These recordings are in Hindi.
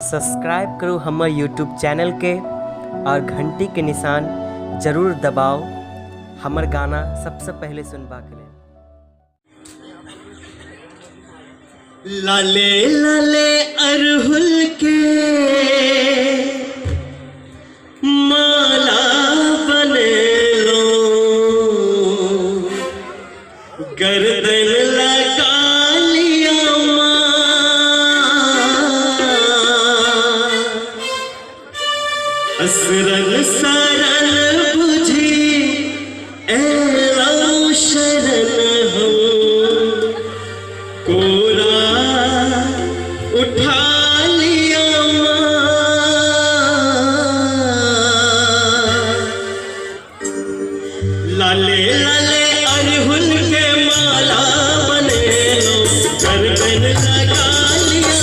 सब्सक्राइब करो हमर यूट्यूब चैनल के और घंटी के निशान जरूर दबाओ हमर गाना सबसे पहले सुनबा के लिए। लाले लाले अरहुल के माला बने लो, गर्दन लगा लिया असरन सरन बुझी एलो शरण हम कोरा उठा लिया लाले लाले अरहुल के माला बने लो, गर्दन लगा लिया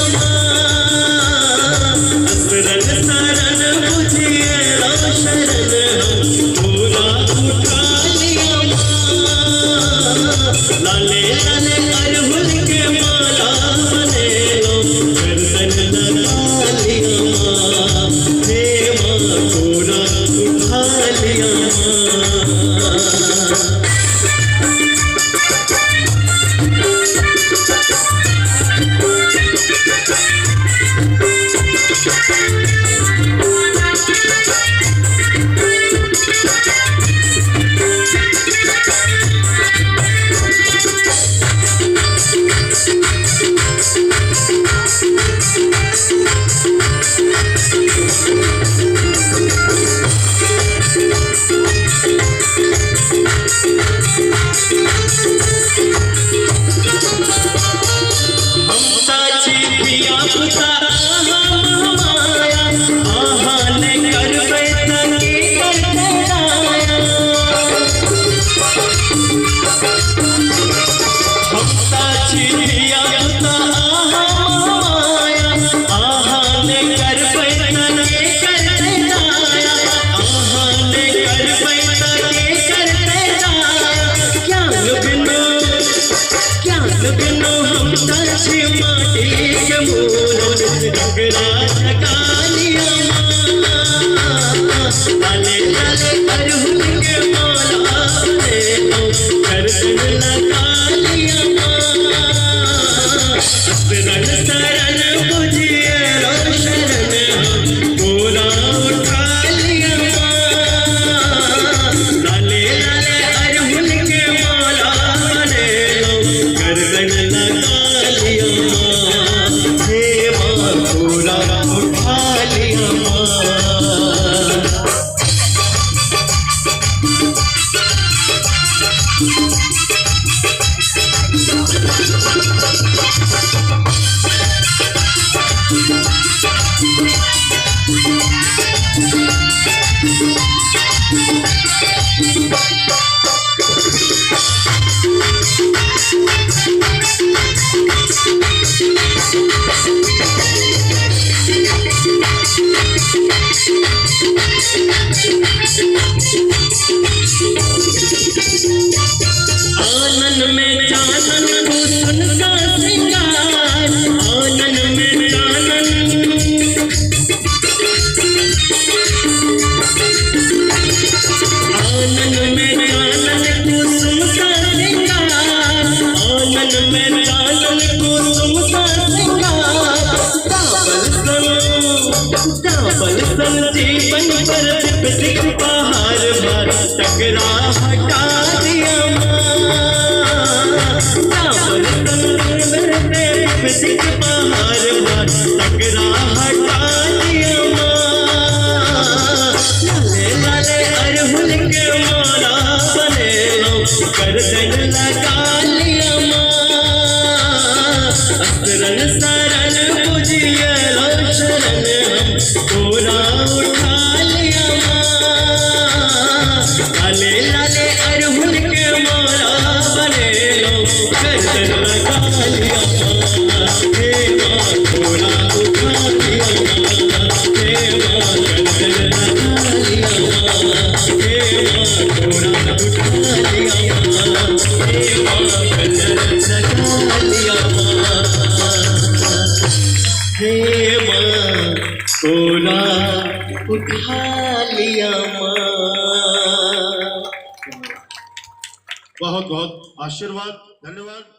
असरन सरन बुझी एलो शरण हम कोरा उठा लिया लाले लाले अरहुल के माला बने लो, गर्दन लगा लिया प्रेमा कोरा उठा लिया। आनन में जानन को सुनता सिंगार, आनन में जानन आनन में जानन को सुनता सिंगार, आनन में जानन को सुनता सिंगार। डाबल सन जीवन पर दिख पहाड़ भर टकरा हटा दिया सिख पहाड़ भर टकरा हटा दिया लाले लाले अरहुल के माला बने लो, गर्दन लगा लिया असरन सरन बुझी एलो शरण हम कोरा उठा लिया लाले लाले अरहुल के माला बने लो, गर्दन लगा लिया कोरा उठा लिया। उठा लिया माँ। बहुत बहुत आशीर्वाद, धन्यवाद।